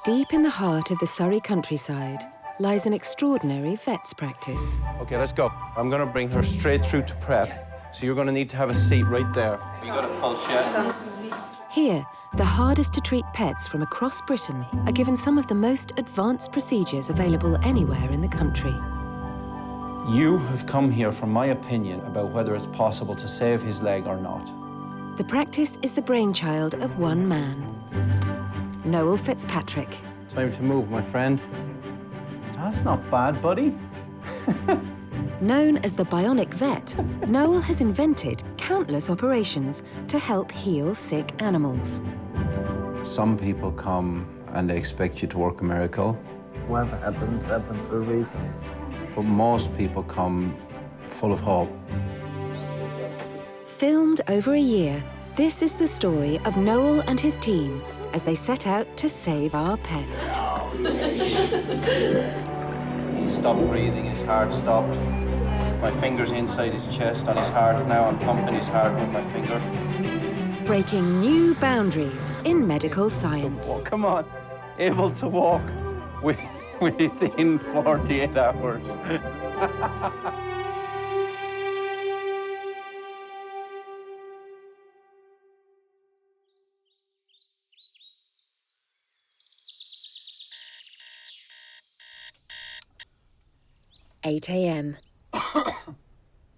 Deep in the heart of the Surrey countryside lies an extraordinary vet's practice. OK, let's go. I'm going to bring her straight through to prep, so you're going to need to have a seat right there. Have you got a pulse yet? Here, the hardest-to-treat pets from across Britain are given some of the most advanced procedures available anywhere in the country. You have come here for my opinion about whether it's possible to save his leg or not. The practice is the brainchild of one man, Noel Fitzpatrick. Time to move, my friend. That's not bad, buddy. Known as the bionic vet, Noel has invented countless operations to help heal sick animals. Some people come and they expect you to work a miracle. Whatever happens, happens for a reason. But most people come full of hope. Filmed over a year, this is the story of Noel and his team as they set out to save our pets. He stopped breathing, his heart stopped. My finger's inside his chest on his heart now. I'm pumping his heart with my finger. Breaking new boundaries in medical science. Come on, able to walk within 48 hours. (8 a.m.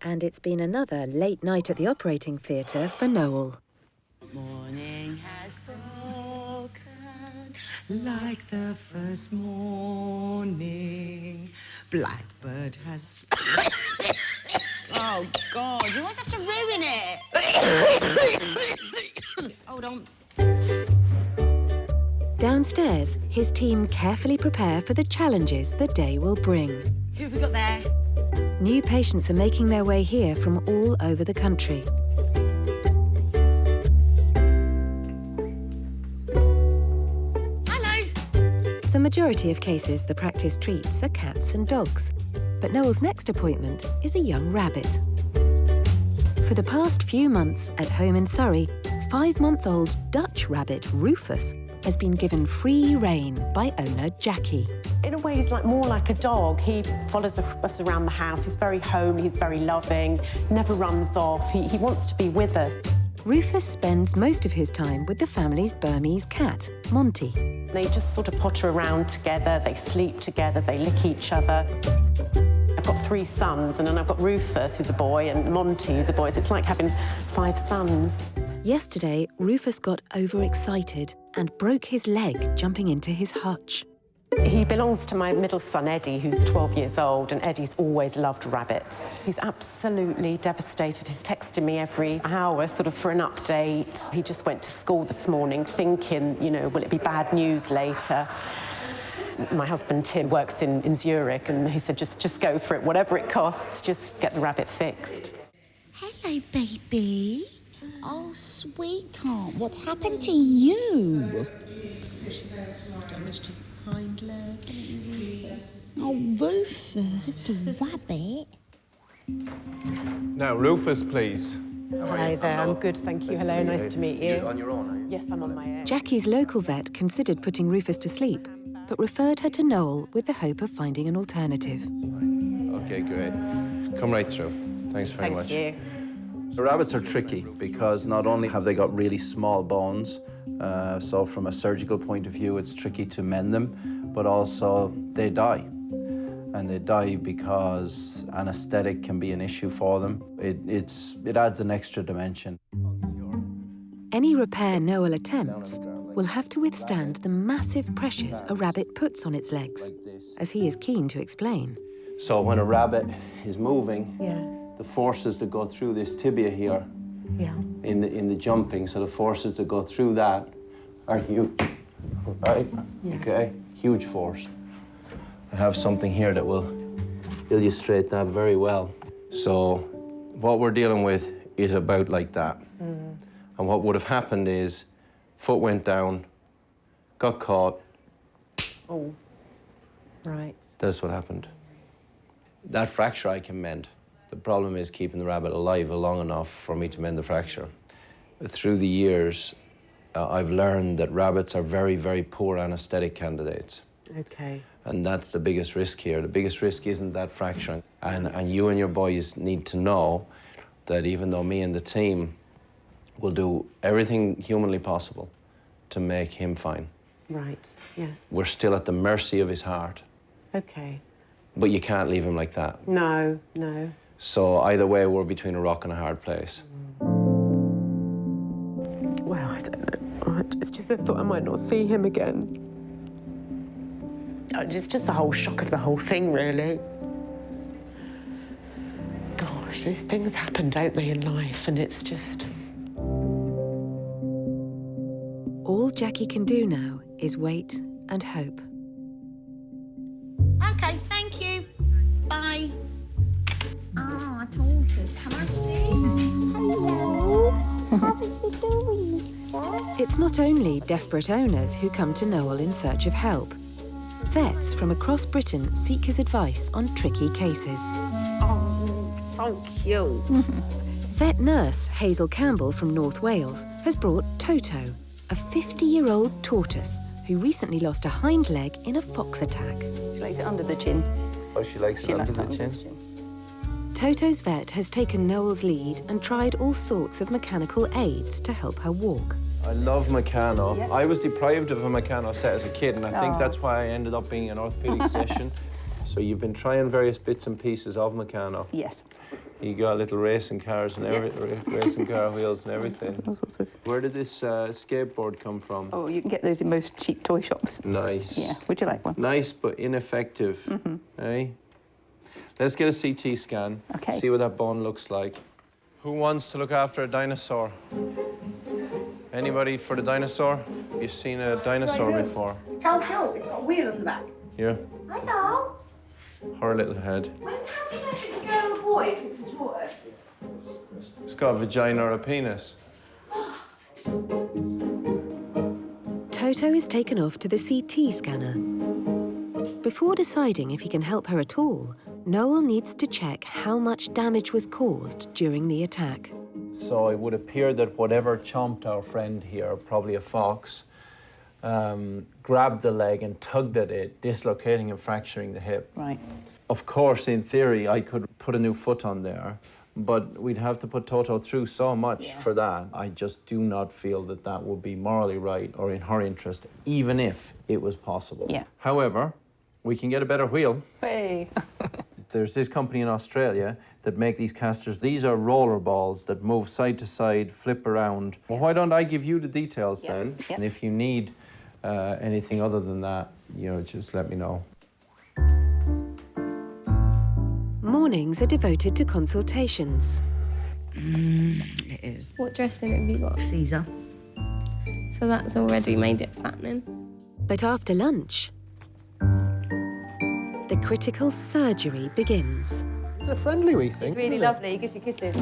And it's been another late night at the operating theatre for Noel. Morning has broken like the first morning. Blackbird has... Oh, God, you always have to ruin it. Hold on. Downstairs, his team carefully prepare for the challenges the day will bring. Who have we got there? New patients are making their way here from all over the country. Hello. The majority of cases the practice treats are cats and dogs, but Noel's next appointment is a young rabbit. For the past few months at home in Surrey, 5-month-old Dutch rabbit Rufus has been given free rein by owner Jackie. In a way, he's more like a dog. He follows us around the house. He's very homely, he's very loving, never runs off. He wants to be with us. Rufus spends most of his time with the family's Burmese cat, Monty. They just sort of potter around together, they sleep together, they lick each other. I've got 3 sons, and then I've got Rufus, who's a boy, and Monty, who's a boy. So it's like having 5 sons. Yesterday, Rufus got overexcited and broke his leg jumping into his hutch. He belongs to my middle son, Eddie, who's 12 years old, and Eddie's always loved rabbits. He's absolutely devastated. He's texting me every hour, sort of for an update. He just went to school this morning thinking, you know, will it be bad news later? My husband, Tim, works in Zurich, and he said, just go for it, whatever it costs, just get the rabbit fixed. Hello, baby. Oh, sweetheart, what's happened to you? Damaged his hind leg. Oh, Rufus, the rabbit. Now, Rufus, please. Hi there, I'm good, thank you. Hello, nice to meet you. You're on your own, are you? Yes, I'm on my own. Jackie's local vet considered putting Rufus to sleep, but referred her to Noel with the hope of finding an alternative. OK, great. Come right through. Thanks very much. Thank you. The rabbits are tricky because not only have they got really small bones, so from a surgical point of view, it's tricky to mend them, but also they die. And they die because anesthetic can be an issue for them. It adds an extra dimension. Any repair Noel attempts will have to withstand the massive pressures a rabbit puts on its legs, as he is keen to explain. So when a rabbit is moving, Yes. the forces that go through this tibia here Yeah. in the jumping, so the forces that go through that are huge, right? Yes. Okay, huge force. I have something here that will illustrate that very well. So what we're dealing with is about like that. And what would have happened is foot went down, got caught. Oh, right. That's what happened. That fracture I can mend. The problem is keeping the rabbit alive long enough for me to mend the fracture. Through the years, I've learned that rabbits are very, very poor anesthetic candidates. Okay. And that's the biggest risk here. The biggest risk isn't that fracture. And you and your boys need to know that even though me and the team will do everything humanly possible to make him fine. Right, yes. We're still at the mercy of his heart. Okay. But you can't leave him like that. No, no. So either way, we're between a rock and a hard place. Well, I don't know. It's just the thought I might not see him again. It's just the whole shock of the whole thing, really. Gosh, these things happen, don't they, in life? And it's just... All Jackie can do now is wait and hope. Okay, thank you. Bye. Ah, tortoise, can I see? Hello. How are you doing, mister? It's not only desperate owners who come to Noel in search of help. Vets from across Britain seek his advice on tricky cases. Oh, so cute. Vet nurse Hazel Campbell from North Wales has brought Toto, a 50-year-old tortoise who recently lost a hind leg in a fox attack. She likes it under the chin. Oh, she likes it under the chin? Toto's vet has taken Noel's lead and tried all sorts of mechanical aids to help her walk. I love Meccano. Yeah. I was deprived of a Meccano set as a kid, and I think that's why I ended up being an orthopedic session. So you've been trying various bits and pieces of Meccano. Yes. You got little racing cars and racing car wheels and everything. Where did this skateboard come from? Oh, you can get those in most cheap toy shops. Nice. Yeah. Would you like one? Nice but ineffective. Eh? Let's get a CT scan. Okay. See what that bone looks like. Who wants to look after a dinosaur? Anybody for the dinosaur? Have you seen a dinosaur before? It's how cute. It's got a wheel on the back. Here, Hello. her little head. How do you know if it's a girl or a boy if it's a tortoise? It's got a vagina or a penis. Toto is taken off to the CT scanner. Before deciding if he can help her at all, Noel needs to check how much damage was caused during the attack. So it would appear that whatever chomped our friend here, probably a fox, grabbed the leg and tugged at it, dislocating and fracturing the hip. Right. Of course, in theory, I could put a new foot on there, but we'd have to put Toto through so much for that. I just do not feel that that would be morally right or in her interest, even if it was possible. Yeah. However, we can get a better wheel. Hey. There's this company in Australia that make these casters. These are roller balls that move side to side, flip around. Well, why don't I give you the details then? Yep. And if you need anything other than that, just let me know. Mornings are devoted to consultations. It is. What dressing have you got? Caesar. So that's already made it fattening. But after lunch, the critical surgery begins. It's a friendly wee thing. It's really lovely. He gives you kisses.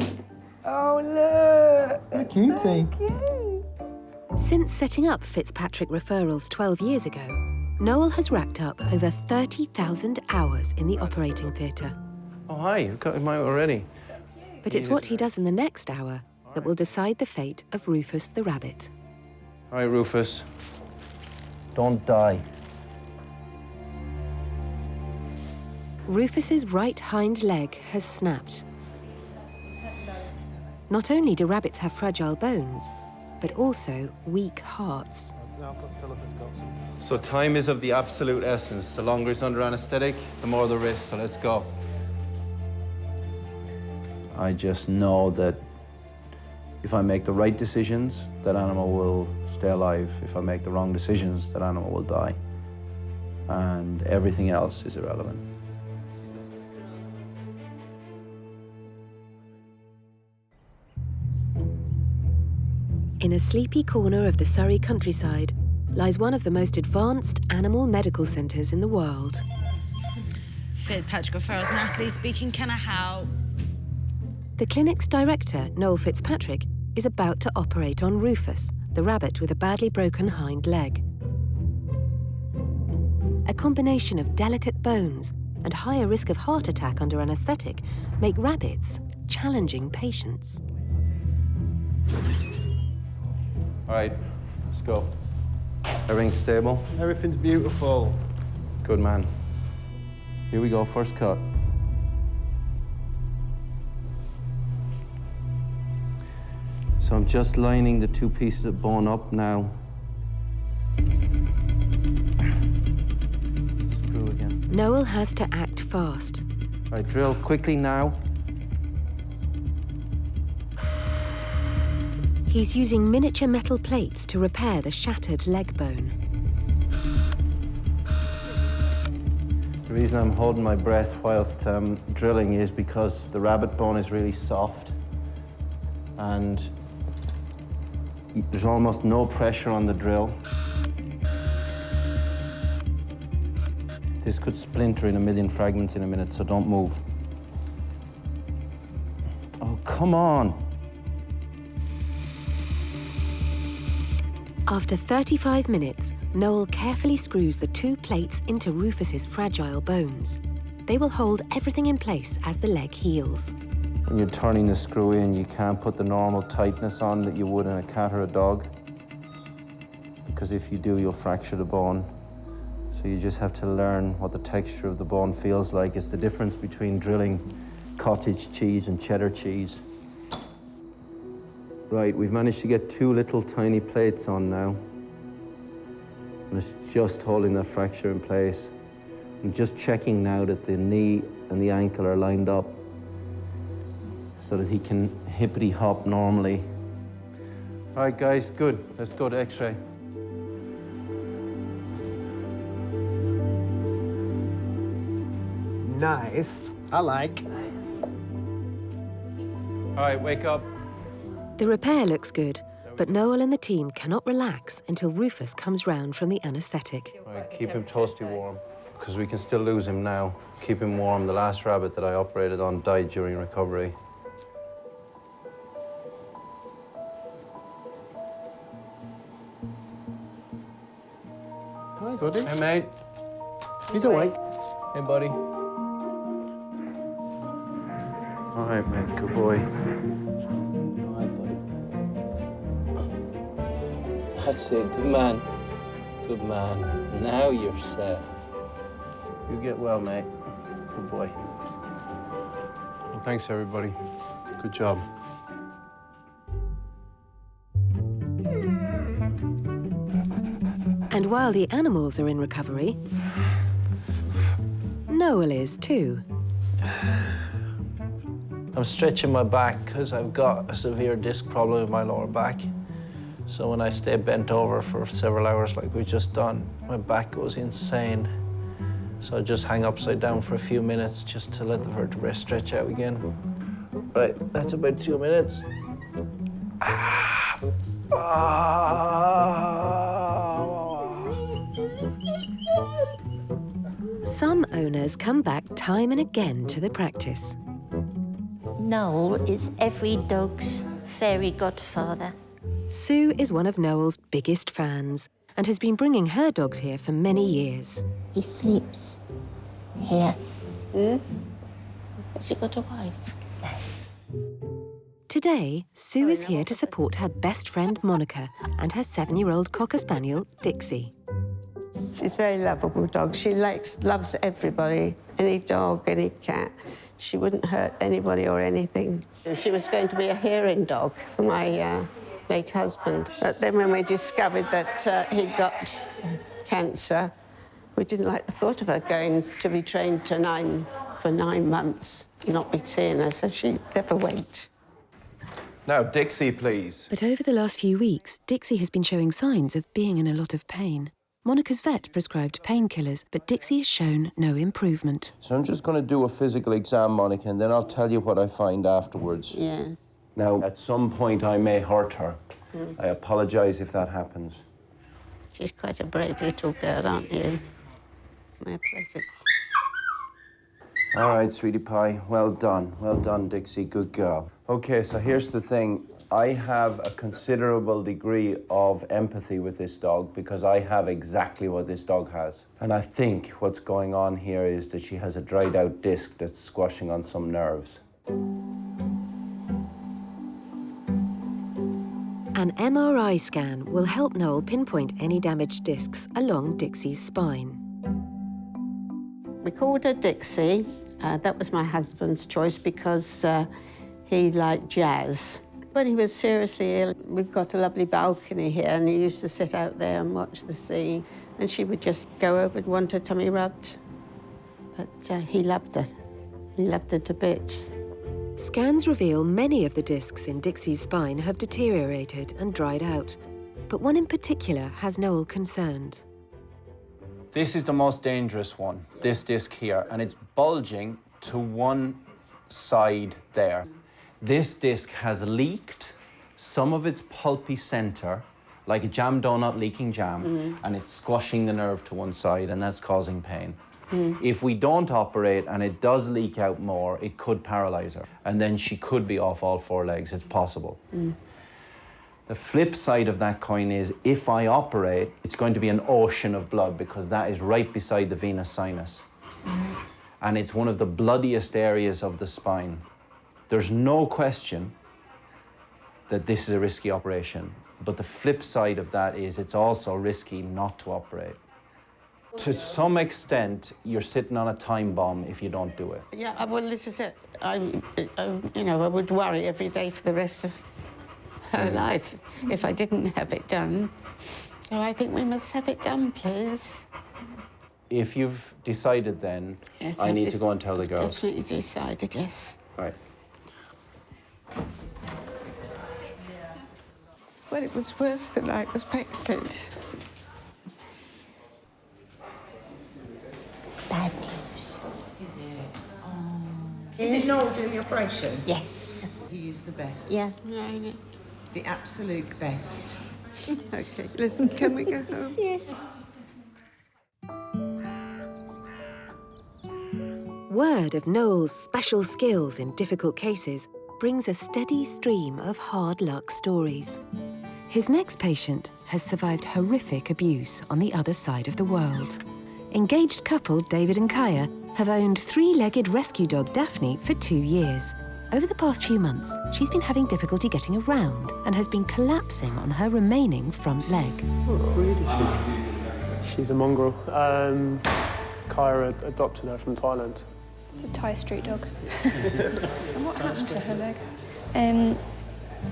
Oh, look. A cutie. Since setting up Fitzpatrick Referrals 12 years ago, Noel has racked up over 30,000 hours in the operating theatre. Oh, hi, you've got him out already. But it's what he does in the next hour that will decide the fate of Rufus the rabbit. All right, Rufus. Don't die. Rufus's right hind leg has snapped. Not only do rabbits have fragile bones, but also weak hearts. So time is of the absolute essence. The longer it's under anesthetic, the more the risk, so let's go. I just know that if I make the right decisions, that animal will stay alive. If I make the wrong decisions, that animal will die. And everything else is irrelevant. In a sleepy corner of the Surrey countryside lies one of the most advanced animal medical centres in the world. Fitzpatrick Referrals, Natalie speaking. Can I help? The clinic's director, Noel Fitzpatrick, is about to operate on Rufus, the rabbit with a badly broken hind leg. A combination of delicate bones and higher risk of heart attack under anaesthetic make rabbits challenging patients. All right, go. Everything's stable? Everything's beautiful. Good man. Here we go, first cut. So I'm just lining the two pieces of bone up now. Screw again. Noel has to act fast. Right, drill quickly now. He's using miniature metal plates to repair the shattered leg bone. The reason I'm holding my breath whilst drilling is because the rabbit bone is really soft and there's almost no pressure on the drill. This could splinter in a million fragments in a minute, so don't move. Oh, come on. After 35 minutes, Noel carefully screws the two plates into Rufus's fragile bones. They will hold everything in place as the leg heals. When you're turning the screw in, you can't put the normal tightness on that you would in a cat or a dog, because if you do, you'll fracture the bone. So you just have to learn what the texture of the bone feels like. It's the difference between drilling cottage cheese and cheddar cheese. Right, we've managed to get two little tiny plates on now. And it's just holding that fracture in place. I'm just checking now that the knee and the ankle are lined up so that he can hippity hop normally. All right, guys, good. Let's go to X-ray. Nice. I like. All right, wake up. The repair looks good, but Noel and the team cannot relax until Rufus comes round from the anesthetic. All right, keep him toasty warm, because we can still lose him now. Keep him warm. The last rabbit that I operated on died during recovery. Hi, buddy. Hey, mate. He's awake. Hey, buddy. All right, mate. Good boy. All right, buddy. That's it. Good man. Good man. Now you're set. You get well, mate. Good boy. Well, thanks, everybody. Good job. And while the animals are in recovery, Noel is too. I'm stretching my back because I've got a severe disc problem in my lower back. So when I stay bent over for several hours like we've just done, my back goes insane. So I just hang upside down for a few minutes just to let the vertebrae stretch out again. Right, that's about 2 minutes. Some owners come back time and again to the practice. Noel is every dog's fairy godfather. Sue is one of Noel's biggest fans and has been bringing her dogs here for many years. He sleeps here. Has he got a wife? Today, Sue is here to support her best friend Monica and her 7-year-old Cocker Spaniel, Dixie. She's a very lovable dog. She loves everybody, any dog, any cat. She wouldn't hurt anybody or anything. She was going to be a hearing dog for my late husband. But then when we discovered that he'd got cancer, we didn't like the thought of her going to be trained to for 9 months, not be seeing her, so she never went. Now, Dixie, please. But over the last few weeks, Dixie has been showing signs of being in a lot of pain. Monica's vet prescribed painkillers, but Dixie has shown no improvement. So I'm just going to do a physical exam, Monica, and then I'll tell you what I find afterwards. Yes. Now, at some point, I may hurt her. I apologise if that happens. She's quite a brave little girl, aren't you? My pleasure. All right, sweetie pie. Well done. Well done, Dixie. Good girl. Okay, so here's the thing. I have a considerable degree of empathy with this dog because I have exactly what this dog has. And I think what's going on here is that she has a dried out disc that's squashing on some nerves. An MRI scan will help Noel pinpoint any damaged discs along Dixie's spine. We called her Dixie. That was my husband's choice because he liked jazz. When he was seriously ill, we've got a lovely balcony here, and he used to sit out there and watch the sea, and she would just go over and want her tummy rubbed. But he loved it. He loved it to bits. Scans reveal many of the discs in Dixie's spine have deteriorated and dried out, but one in particular has Noel concerned. This is the most dangerous one, this disc here, and it's bulging to one side there. This disc has leaked some of its pulpy center, like a jam donut leaking jam, and it's squashing the nerve to one side, and that's causing pain. If we don't operate and it does leak out more, it could paralyze her, and then she could be off all four legs. It's possible. The flip side of that coin is, if I operate, it's going to be an ocean of blood, because that is right beside the venous sinus. And it's one of the bloodiest areas of the spine. There's no question that this is a risky operation, but the flip side of that is it's also risky not to operate. To some extent, you're sitting on a time bomb if you don't do it. Yeah, well, this is it. I would worry every day for the rest of her life if I didn't have it done. So I think we must have it done, please. If you've decided, then Yes, I need to go and tell the girls. Definitely decided, yes. Right. Well, it was worse than I expected. Bad news. Is it? Oh. Is it Noel doing the operation? Yes. He is the best. Yeah. Right. The absolute best. OK, listen, can we go home? Yes. Word of Noel's special skills in difficult cases brings a steady stream of hard luck stories. His next patient has survived horrific abuse on the other side of the world. Engaged couple David and Kaya have owned three-legged rescue dog Daphne for 2 years. Over the past few months, she's been having difficulty getting around and has been collapsing on her remaining front leg. What breed is she? She's a mongrel. Kaya adopted her from Thailand. It's a Thai street dog. And what happened to her leg?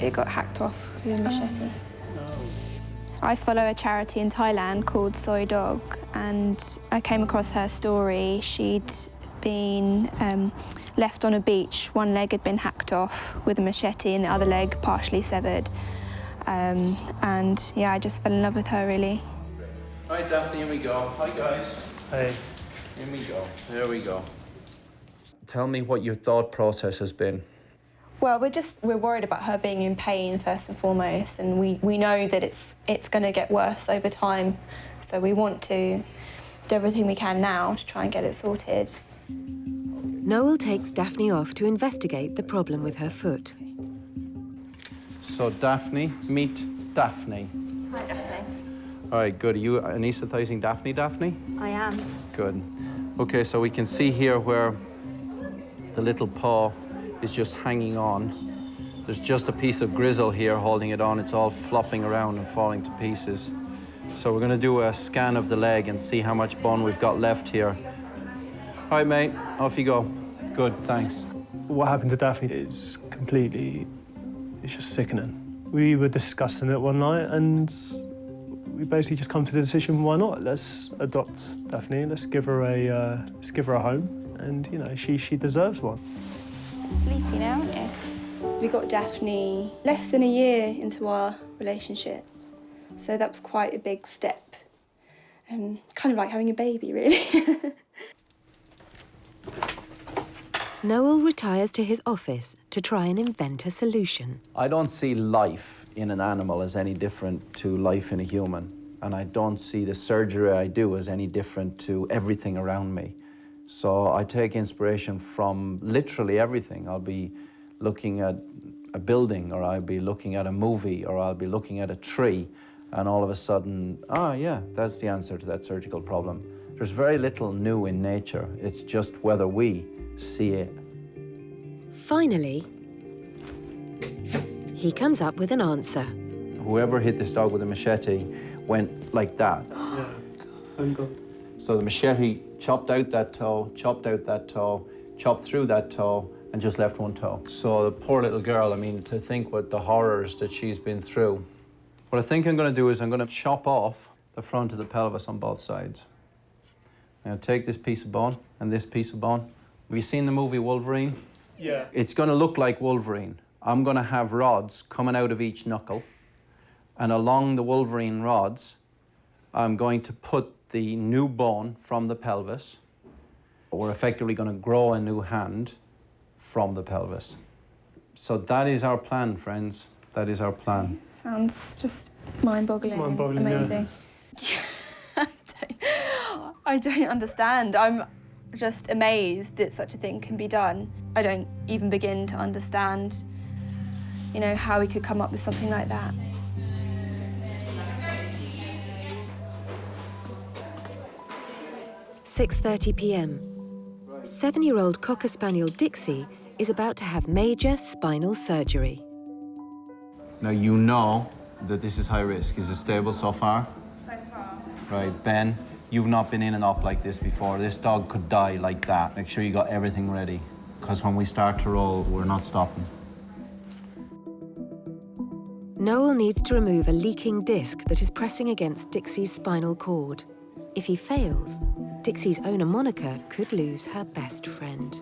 It got hacked off with a machete. I follow a charity in Thailand called Soy Dog, and I came across her story. She'd been left on a beach. One leg had been hacked off with a machete and the other leg partially severed. And yeah, I just fell in love with her, really. All right, Daphne, here we go. Hi, guys. Hey. Here we go. There we go. Tell me what your thought process has been. Well, we're worried about her being in pain first and foremost, and we know that it's going to get worse over time. So we want to do everything we can now to try and get it sorted. Noel takes Daphne off to investigate the problem with her foot. So, Daphne, meet Daphne. Hi, Daphne. All right, good. Are you anaesthetising Daphne? I am. Good. Okay, so we can see here where the little paw is just hanging on. There's just a piece of grizzle here holding it on. It's all flopping around and falling to pieces. So we're going to do a scan of the leg and see how much bone we've got left here. All right, mate, off you go. Good, thanks. What happened to Daphne is it's just sickening. We were discussing it one night and we basically just come to the decision, why not? Let's adopt Daphne, let's give her a home, and you know, she deserves one. Sleepy now, aren't you? We got Daphne less than a year into our relationship, so that was quite a big step. Kind of like having a baby, really. Noel retires to his office to try and invent a solution. I don't see life in an animal as any different to life in a human, and I don't see the surgery I do as any different to everything around me. So I take inspiration from literally everything. I'll be looking at a building, or I'll be looking at a movie, or I'll be looking at a tree, and all of a sudden, yeah, that's the answer to that surgical problem. There's very little new in nature. It's just whether we see it. Finally, he comes up with an answer. Whoever hit this dog with a machete went like that. So the machete chopped out that toe, chopped out that toe, chopped through that toe, and just left one toe. So the poor little girl, I mean, to think what the horrors that she's been through. What I think I'm going to do is I'm going to chop off the front of the pelvis on both sides. I'm going to take this piece of bone and this piece of bone. Have you seen the movie Wolverine? Yeah. It's going to look like Wolverine. I'm going to have rods coming out of each knuckle, and along the Wolverine rods, I'm going to put the new bone from the pelvis. We're effectively going to grow a new hand from the pelvis. So that is our plan, friends. That is our plan. Sounds just mind-boggling. Mind-boggling, amazing. Yeah. I don't understand. I'm just amazed that such a thing can be done. I don't even begin to understand, you know, how we could come up with something like that. "6:30 p.m. 7-year-old Cocker Spaniel Dixie is about to have major spinal surgery. Now you know that this is high risk. Is it stable so far? So far. Right, Ben, you've not been in and up like this before. This dog could die like that. Make sure you got everything ready, because when we start to roll, we're not stopping. Noel needs to remove a leaking disc that is pressing against Dixie's spinal cord. If he fails, Dixie's owner Monica could lose her best friend.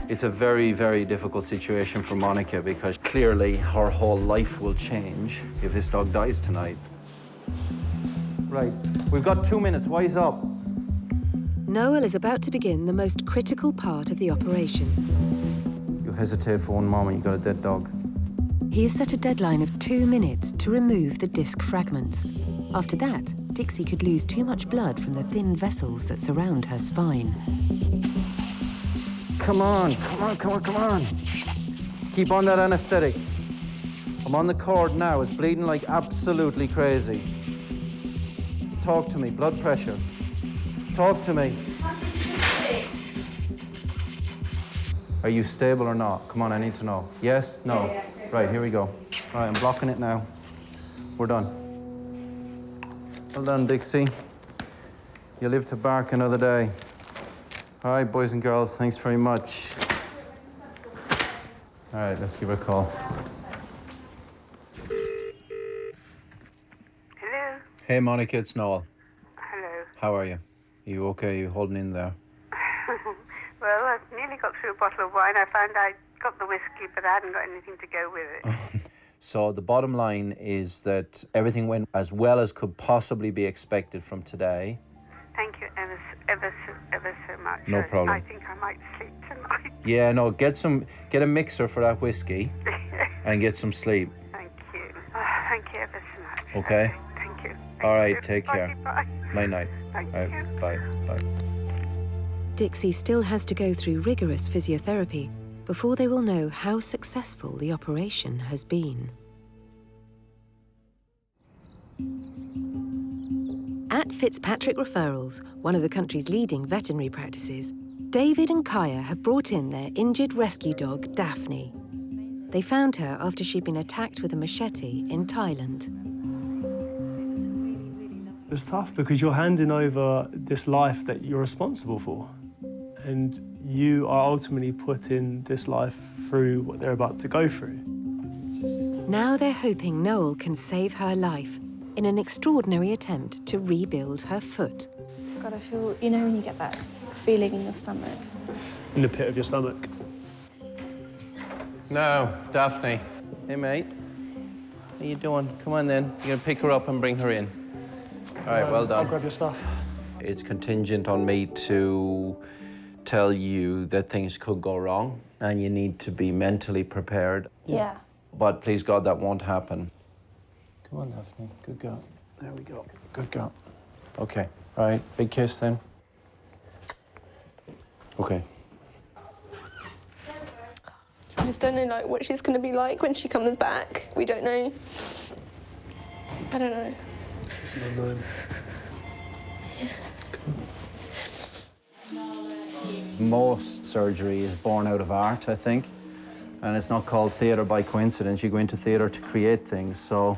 It's a very, very difficult situation for Monica, because clearly her whole life will change if this dog dies tonight. Right, we've got 2 minutes. Wise up. Noel is about to begin the most critical part of the operation. You hesitate for one moment, you got a dead dog. He has set a deadline of 2 minutes to remove the disc fragments. After that, Dixie could lose too much blood from the thin vessels that surround her spine. Come on, come on, come on, come on. Keep on that anesthetic. I'm on the cord now. It's bleeding like absolutely crazy. Talk to me, blood pressure. Talk to me. Are you stable or not? Come on, I need to know. Yes? No? Yeah. Right, here we go. All right, I'm blocking it now. We're done. Well done, Dixie. You live to bark another day. All right, boys and girls, thanks very much. All right, let's give her a call. Hello? Hey, Monica, it's Noel. Hello. How are you? You okay? You holding in there? Well, I've nearly got through a bottle of wine. I found I got the whiskey, but I hadn't got anything to go with it. So the bottom line is that everything went as well as could possibly be expected from today. Thank you ever so much. No problem. I think I might sleep tonight. Yeah, no, get a mixer for that whiskey and get some sleep. Thank you. Thank you ever so much. Okay? Thank you. All right, take care. Bye. Night-night. Thank All you. right, bye. Bye. Dixie still has to go through rigorous physiotherapy before they will know how successful the operation has been. At Fitzpatrick Referrals, one of the country's leading veterinary practices, David and Kaya have brought in their injured rescue dog, Daphne. They found her after she'd been attacked with a machete in Thailand. It's tough because you're handing over this life that you're responsible for. And you are ultimately putting this life through what they're about to go through. Now they're hoping Noel can save her life in an extraordinary attempt to rebuild her foot. God, I feel, you know when you get that feeling in your stomach? In the pit of your stomach. No, Daphne. Hey, mate. How you doing? Come on, then. You're gonna pick her up and bring her in. All right, well done. I'll grab your stuff. It's contingent on me to tell you that things could go wrong and you need to be mentally prepared. Yeah. But please God, that won't happen. Come on, Daphne. Good girl. There we go. Good girl. Okay. All right. Big kiss then. Okay. I just don't know like what she's going to be like when she comes back. We don't know. I don't know. It's not known. Most surgery is born out of art, I think. And it's not called theatre by coincidence. You go into theatre to create things. So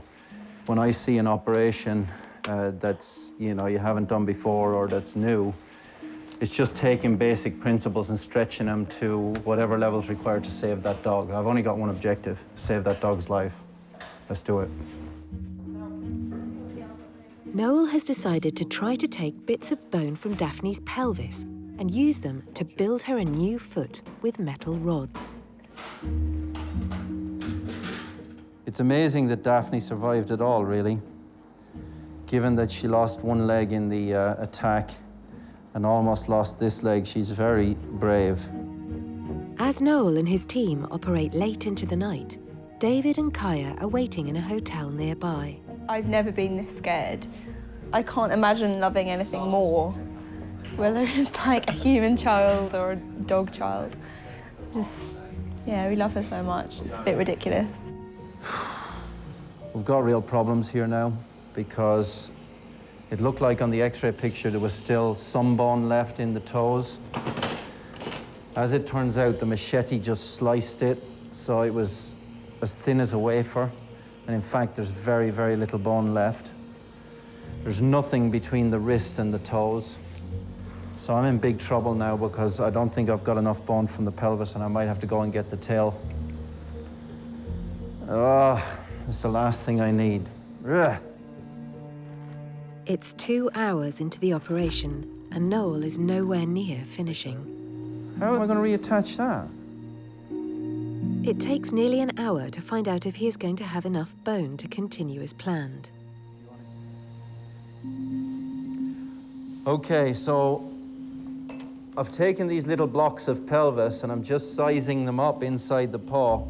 when I see an operation that's, you haven't done before or that's new, it's just taking basic principles and stretching them to whatever level's required to save that dog. I've only got one objective: save that dog's life. Let's do it. Noel has decided to try to take bits of bone from Daphne's pelvis and use them to build her a new foot with metal rods. It's amazing that Daphne survived it all, really, given that she lost one leg in the attack and almost lost this leg. She's very brave. As Noel and his team operate late into the night, David and Kaya are waiting in a hotel nearby. I've never been this scared. I can't imagine loving anything more, whether it's like a human child or a dog child. Yeah, we love her so much. It's a bit ridiculous. We've got real problems here now because it looked like on the X-ray picture there was still some bone left in the toes. As it turns out, the machete just sliced it, so it was as thin as a wafer. And in fact, there's very, very little bone left. There's nothing between the wrist and the toes. So I'm in big trouble now because I don't think I've got enough bone from the pelvis and I might have to go and get the tail. It's the last thing I need. Ugh. It's 2 hours into the operation and Noel is nowhere near finishing. How am I going to reattach that? It takes nearly an hour to find out if he is going to have enough bone to continue as planned. Okay, so I've taken these little blocks of pelvis and I'm just sizing them up inside the paw.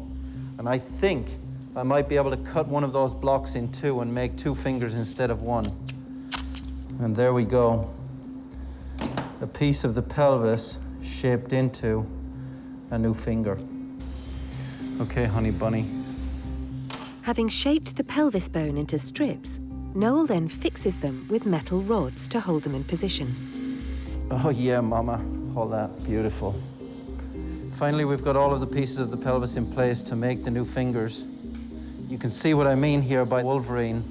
And I think I might be able to cut one of those blocks in two and make 2 fingers instead of 1. And there we go. A piece of the pelvis shaped into a new finger. Okay, honey bunny. Having shaped the pelvis bone into strips, Noel then fixes them with metal rods to hold them in position. Oh yeah, mama. Hold that. Beautiful. Finally, we've got all of the pieces of the pelvis in place to make the new fingers. You can see what I mean here by Wolverine.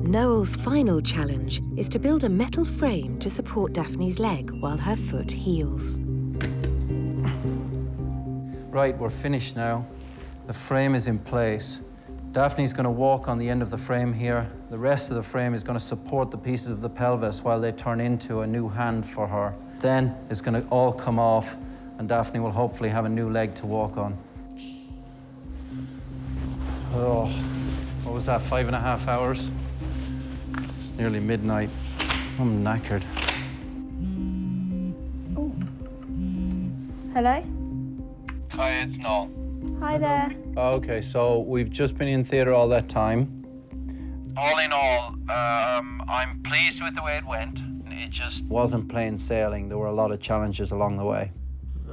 Noel's final challenge is to build a metal frame to support Daphne's leg while her foot heals. Right, we're finished now. The frame is in place. Daphne's going to walk on the end of the frame here. The rest of the frame is going to support the pieces of the pelvis while they turn into a new hand for her. Then it's going to all come off and Daphne will hopefully have a new leg to walk on. Oh, what was that, 5.5 hours? It's nearly midnight. I'm knackered. Oh. Hello? Hi, it's Noel. Hi there. Okay, so we've just been in theatre all that time. All in all, I'm pleased with the way it went. It just wasn't plain sailing. There were a lot of challenges along the way.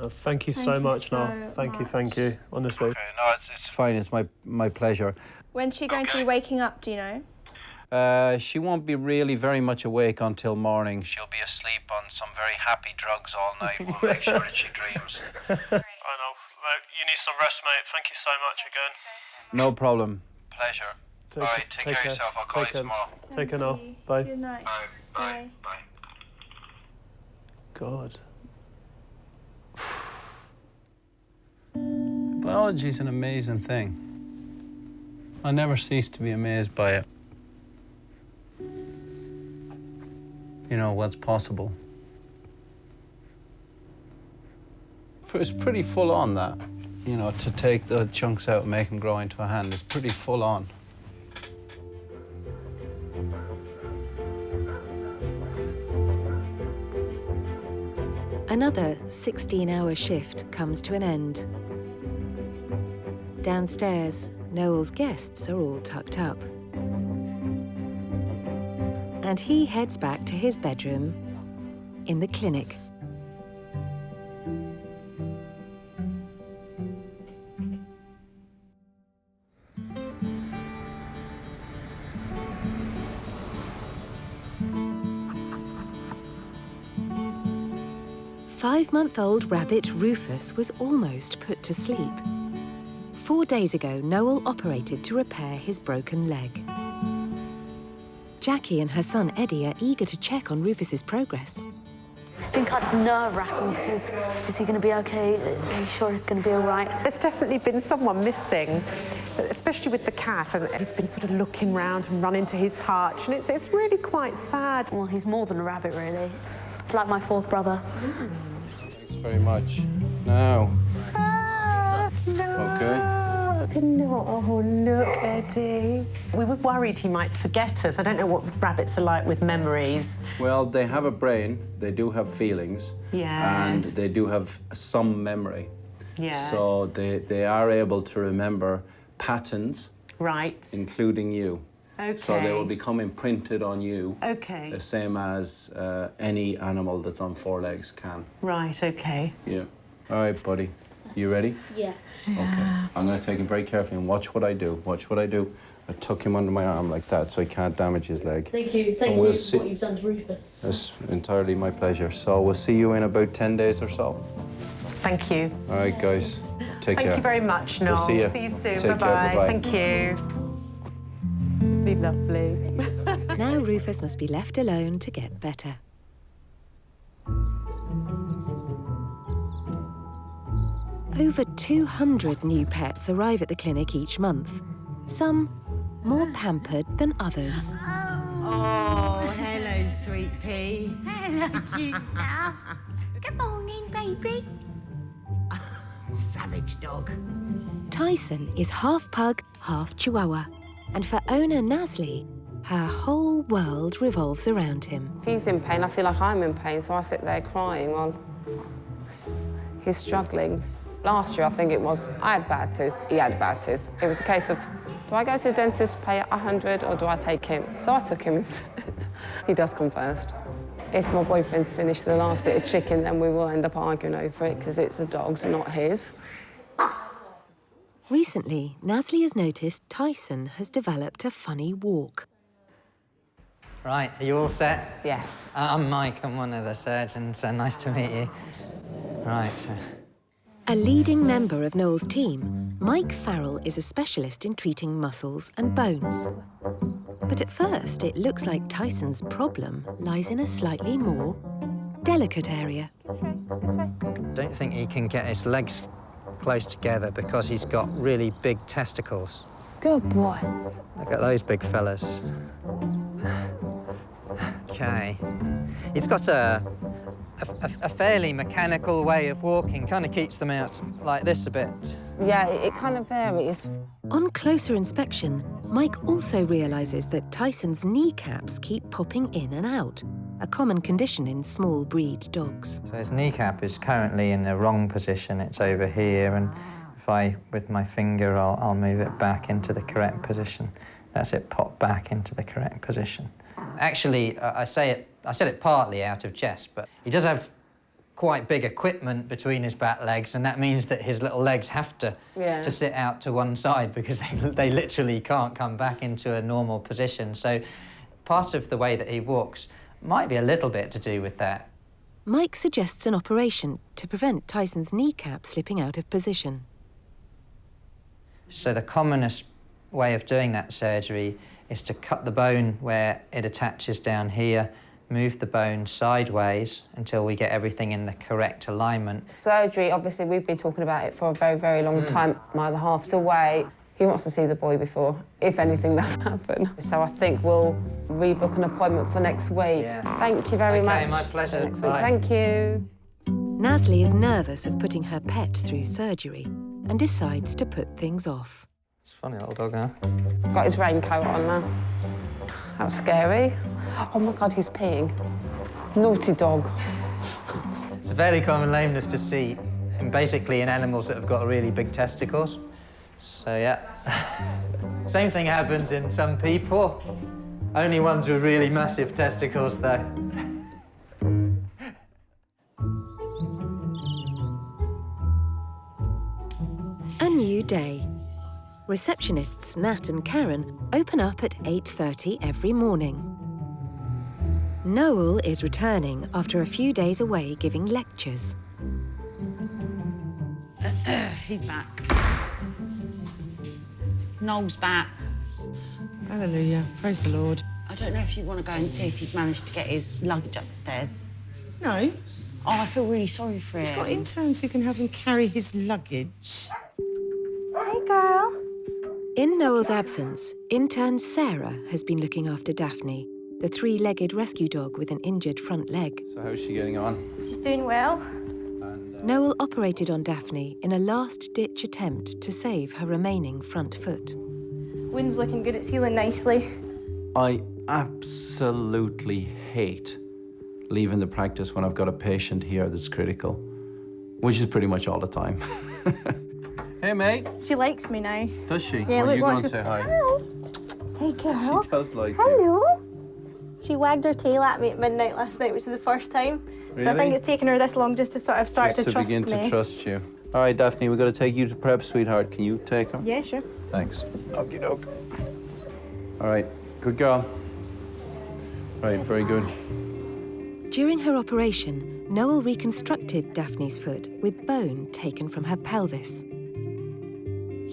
Thank you so much, Noel. Thank you, honestly. Okay, no, it's fine. It's my pleasure. When's she going to be waking up, do you know? She won't be really very much awake until morning. She'll be asleep on some very happy drugs all night. We'll make sure that she dreams. I know. You need some rest, mate. Thank you so much again. No problem. Pleasure. All right, take care of yourself. I'll call you care. tomorrow. Take care now. Bye. Good night. Bye. God. Biology's an amazing thing. I never cease to be amazed by it. You know, what's possible. It's pretty full on, that. You know, to take the chunks out and make them grow into a hand, it's pretty full on. Another 16-hour shift comes to an end. Downstairs, Noel's guests are all tucked up. And he heads back to his bedroom in the clinic. 5-month-old rabbit Rufus was almost put to sleep. 4 days ago, Noel operated to repair his broken leg. Jackie and her son Eddie are eager to check on Rufus's progress. It's been kind of nerve-wracking because is he going to be okay? Are you sure he's going to be all right? There's definitely been someone missing, especially with the cat, and he's been sort of looking round and running to his hutch, and it's really quite sad. Well, he's more than a rabbit, really. It's like my fourth brother. Thanks very much. Now. Okay. No, oh, look, Eddie. We were worried he might forget us. I don't know what rabbits are like with memories. Well, they have a brain, they do have feelings, and they do have some memory. Yes. So they are able to remember patterns, right, including you. Okay. So they will become imprinted on you, okay, the same as any animal that's on 4 legs can. Right, okay. Yeah. All right, buddy. You ready? Yeah. Okay. I'm going to take him very carefully and watch what I do. Watch what I do. I tuck him under my arm like that so he can't damage his leg. Thank you. Thank you for what you've done to Rufus. It's entirely my pleasure. So we'll see you in about 10 days or so. Thank you. All right, guys. Take care. Thank you very much, Noel. We'll see you. See you soon. Take Bye-bye. care. Bye-bye. Thank you. It's been lovely. Now Rufus must be left alone to get better. Over 200 new pets arrive at the clinic each month. Some more pampered than others. Oh, hello, sweet pea. Hello, cute love. Good morning, baby. Savage dog. Tyson is half pug, half chihuahua. And for owner Nasli, her whole world revolves around him. If he's in pain, I feel like I'm in pain, so I sit there crying while he's struggling. Last year, I think it was, I had bad tooth, he had a bad tooth. It was a case of, do I go to the dentist, pay 100, or do I take him? So I took him instead. He does come first. If my boyfriend's finished the last bit of chicken, then we will end up arguing over it, because it's the dog's, not his. Recently, Nasli has noticed Tyson has developed a funny walk. Right, are you all set? Yes. I'm Mike, I'm one of the surgeons, nice to meet you. Right. A leading member of Noel's team, Mike Farrell is a specialist in treating muscles and bones. But at first, it looks like Tyson's problem lies in a slightly more delicate area. Don't think he can get his legs close together because he's got really big testicles. Good boy. Look at those big fellas. Okay. He's got a fairly mechanical way of walking, kind of keeps them out like this a bit. Yeah, it kind of varies. On closer inspection, Mike also realises that Tyson's kneecaps keep popping in and out, a common condition in small breed dogs. So his kneecap is currently in the wrong position. It's over here, and if I, with my finger, I'll move it back into the correct position. That's it, pop back into the correct position. Actually, I said it partly out of jest, but he does have quite big equipment between his back legs, and that means that his little legs have to sit out to one side because they literally can't come back into a normal position. So part of the way that he walks might be a little bit to do with that. Mike suggests an operation to prevent Tyson's kneecap slipping out of position. So the commonest way of doing that surgery is to cut the bone where it attaches down here, move the bone sideways until we get everything in the correct alignment. Surgery, obviously, we've been talking about it for a very, very long time. My other half's away. He wants to see the boy before, if anything does happen. So I think we'll rebook an appointment for next week. Yeah. Thank you very much. Okay, my pleasure. Next week. Thank you. Nasli is nervous of putting her pet through surgery and decides to put things off. It's a funny little dog, huh? He's got his raincoat on now. That's scary. Oh my God, he's peeing. Naughty dog. It's a fairly common lameness to see, basically in animals that have got really big testicles. So yeah, same thing happens in some people. Only ones with really massive testicles, though. A new day. Receptionists Nat and Karen open up at 8:30 every morning. Noel is returning after a few days away giving lectures. He's back. Noel's back. Hallelujah. Praise the Lord. I don't know if you want to go and see if he's managed to get his luggage upstairs. No. Oh, I feel really sorry for him. He's got interns who can have him carry his luggage. Hey, girl. In Noel's absence, intern Sarah has been looking after Daphne, the three-legged rescue dog with an injured front leg. So how's she getting on? She's doing well. Noel operated on Daphne in a last-ditch attempt to save her remaining front foot. Wound's looking good. It's healing nicely. I absolutely hate leaving the practice when I've got a patient here that's critical, which is pretty much all the time. Hey, mate. She likes me now. Does she? Yeah, Well, you look, go and watch say her. hi. Hi. Hey, girl. She does like you. Hello. She wagged her tail at me at midnight last night, which is the first time. So I think Really? it's taken her this long just to sort of start Just to trust begin me. to trust you. All right, Daphne, we've got to take you to prep, sweetheart. Can you take her? Yeah, sure. Thanks. Okie doke. All right, good girl. Right, very good. During her operation, Noel reconstructed Daphne's foot with bone taken from her pelvis.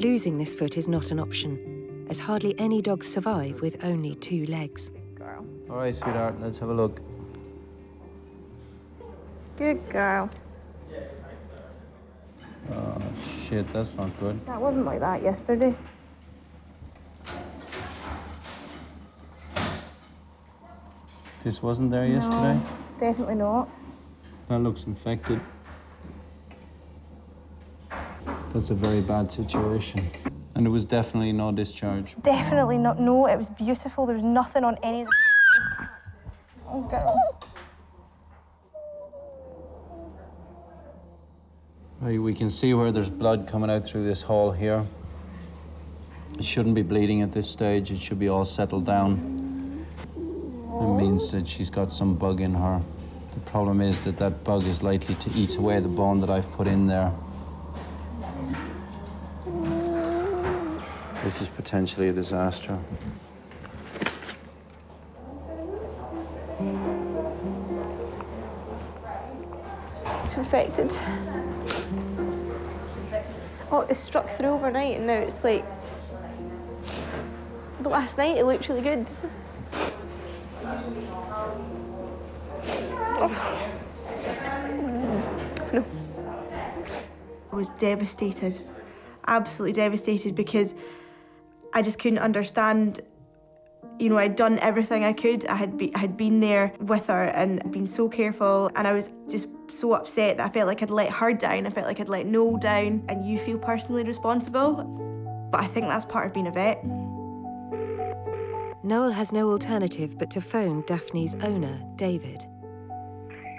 Losing this foot is not an option, as hardly any dogs survive with only 2 legs. Girl. All right, sweetheart, let's have a look. Good girl. Oh, shit, that's not good. That wasn't like that yesterday. This wasn't there yesterday? No, definitely not. That looks infected. That's a very bad situation. And there was definitely no discharge. Definitely not. No, it was beautiful. There was nothing on any of the... Oh, girl. Right, we can see where there's blood coming out through this hole here. It shouldn't be bleeding at this stage. It should be all settled down. It means that she's got some bug in her. The problem is that that bug is likely to eat away the bone that I've put in there. This is potentially a disaster. It's infected. Oh, it struck through overnight and now it's like... But last night it looked really good. Oh. No. I was devastated, absolutely devastated, because I just couldn't understand. You know, I'd done everything I could. I had been there with her and been so careful, and I was just so upset that I felt like I'd let her down. I felt like I'd let Noel down, and you feel personally responsible. But I think that's part of being a vet. Noel has no alternative but to phone Daphne's owner, David.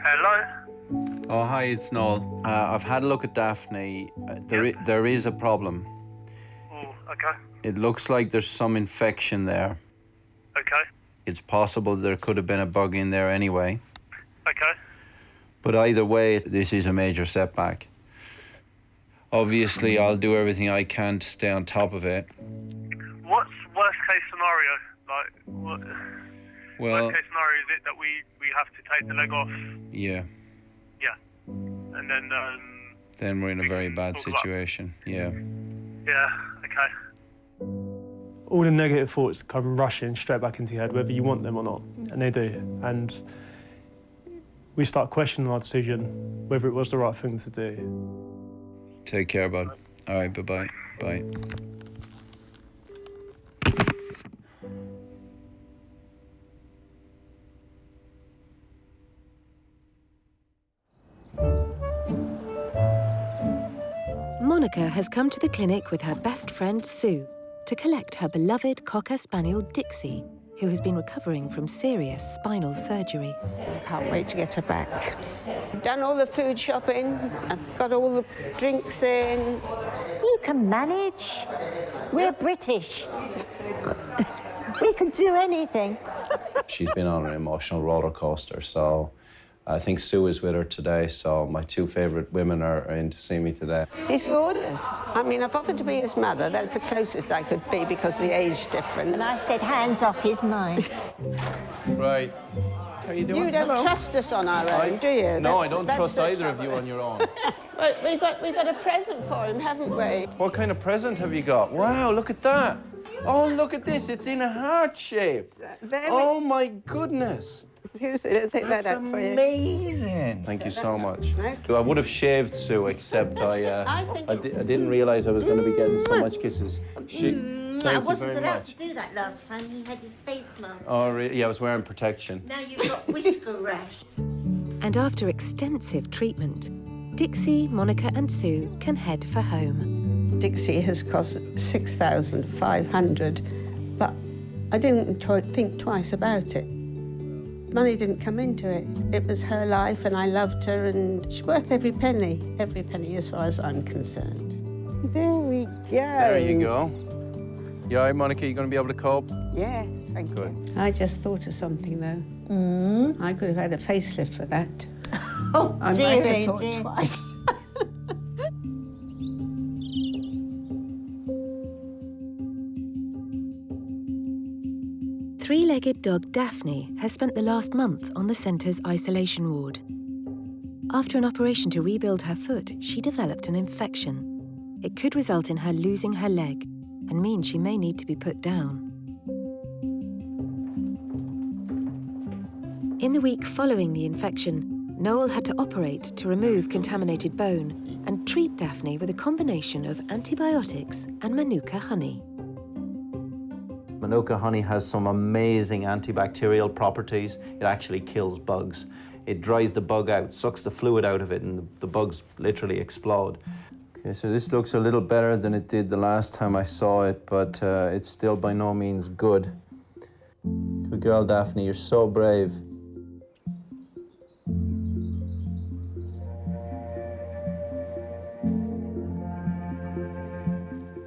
Hello? Oh, hi, it's Noel. I've had a look at Daphne. There is a problem. Oh, okay. It looks like there's some infection there. Okay. It's possible there could have been a bug in there anyway. Okay. But either way, this is a major setback. Obviously, I'll do everything I can to stay on top of it. What's worst case scenario? Like, what? Well, Worst case scenario is it that we have to take the leg off? yeah. Yeah. And Then we're in a very bad talk about- situation. Yeah. yeah, okay. All the negative thoughts come rushing straight back into your head, whether you want them or not, and they do. And we start questioning our decision, whether it was the right thing to do. Take care, bud. All right, bye-bye. Bye. Monica has come to the clinic with her best friend Sue to collect her beloved Cocker Spaniel Dixie, who has been recovering from serious spinal surgery. I can't wait to get her back. I've done all the food shopping, I've got all the drinks in. You can manage. We're British. We can do anything. She's been on an emotional roller coaster, so I think Sue is with her today, so my 2 favourite women are in to see me today. He's gorgeous. I mean, I've offered to be his mother. That's the closest I could be because of the age difference. And I said, hands off, he's mine. Right. How you doing? You don't trust us on our own, do you? No, I don't That's trust the either of trouble. you on your own. But we've got a present for him, haven't we? What kind of present have you got? Wow, look at that. Oh, look at this. It's in a heart shape. Oh, my goodness. Let's take that That's out for you. amazing. Thank you so much. Okay. I would have shaved Sue, except I didn't realise I was going to be getting so much kisses. I Thank you wasn't very allowed much. to do that last time. He had his face mask. Oh, really? Yeah, I was wearing protection. Now you've got whisker rash. And after extensive treatment, Dixie, Monica and Sue can head for home. Dixie has cost $6,500, but I didn't think twice about it. Money didn't come into it. It was her life and I loved her and she's worth every penny as far as I'm concerned. There we go. There you go. You all right, Monica? You going to be able to cope? Yes, thank Good. you. I just thought of something, though. I could have had a facelift for that. Oh, I dear, might have thought dear. twice. Three-legged dog Daphne has spent the last month on the centre's isolation ward. After an operation to rebuild her foot, she developed an infection. It could result in her losing her leg and mean she may need to be put down. In the week following the infection, Noel had to operate to remove contaminated bone and treat Daphne with a combination of antibiotics and Manuka honey. Manuka honey has some amazing antibacterial properties. It actually kills bugs. It dries the bug out, sucks the fluid out of it, and the bugs literally explode. Okay, so this looks a little better than it did the last time I saw it, but it's still by no means good. Good girl, Daphne, you're so brave.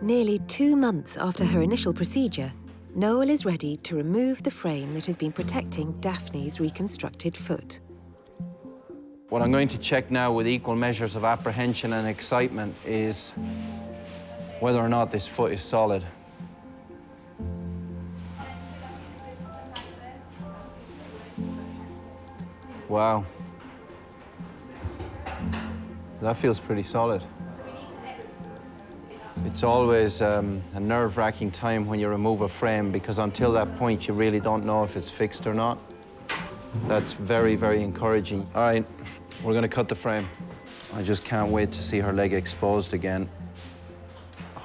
Nearly 2 months after her initial procedure, Noel is ready to remove the frame that has been protecting Daphne's reconstructed foot. What I'm going to check now with equal measures of apprehension and excitement is whether or not this foot is solid. Wow. That feels pretty solid. It's always a nerve-wracking time when you remove a frame because until that point you really don't know if it's fixed or not. That's very, very encouraging. All right, we're going to cut the frame. I just can't wait to see her leg exposed again.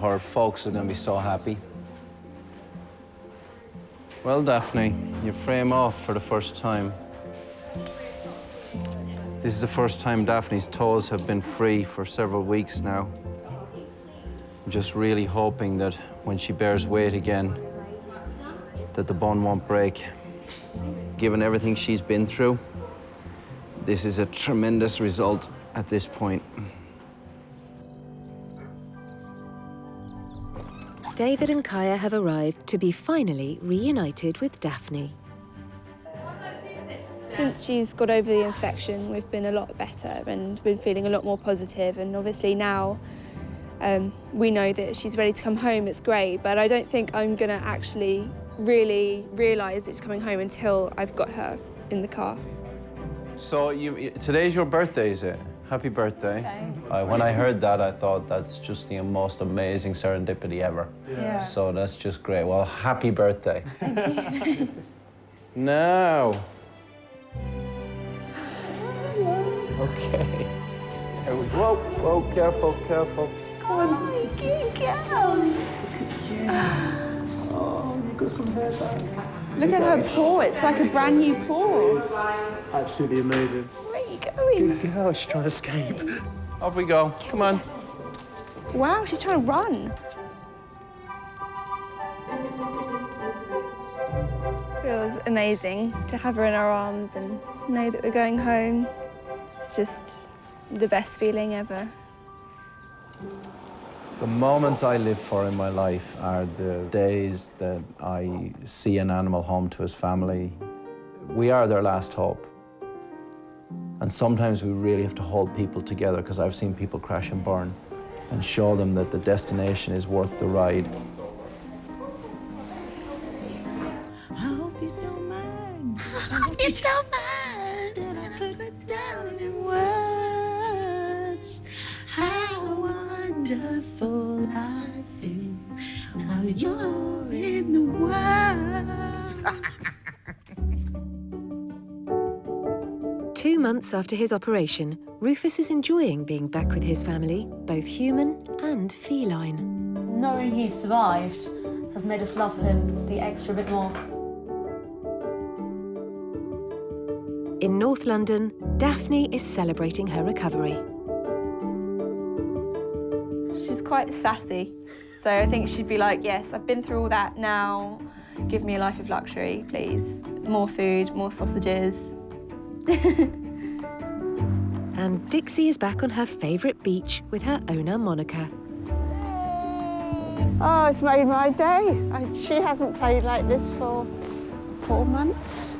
Her folks are going to be so happy. Well, Daphne, you frame off for the first time. This is the first time Daphne's toes have been free for several weeks now. I'm just really hoping that when she bears weight again, that the bone won't break. Given everything she's been through, this is a tremendous result at this point. David and Kaya have arrived to be finally reunited with Daphne. Since she's got over the infection, we've been a lot better and been feeling a lot more positive, and obviously now we know that she's ready to come home. It's great, but I don't think I'm going to actually really realise it's coming home until I've got her in the car. So today's your birthday, is it? Happy birthday. When I heard that, I thought that's just the most amazing serendipity ever. Yeah. So that's just great. Well, happy birthday. Thank you. Now. Okay. There we go. Whoa, careful, careful. Come on, good girl. Oh, you've got some hair back. Look at her paw, it's like a brand new paw. Absolutely amazing. Where are you going? Good girl, she's trying to escape. Off we go. Come on. Wow, she's trying to run. Feels amazing to have her in our arms and know that we're going home. It's just the best feeling ever. The moments I live for in my life are the days that I see an animal home to his family. We are their last hope. And sometimes we really have to hold people together because I've seen people crash and burn and show them that the destination is worth the ride. I hope you don't mind. I hope you don't mind. words. How wonderful life is while you're in the world. 2 months after his operation, Rufus is enjoying being back with his family, both human and feline. Knowing he's survived has made us love him the extra bit more. In North London, Daphne is celebrating her recovery. She's quite sassy, so I think she'd be like, yes, I've been through all that now. Give me a life of luxury, please. More food, more sausages. And Dixie is back on her favourite beach with her owner, Monica. Oh, it's made my day. She hasn't played like this for 4 months.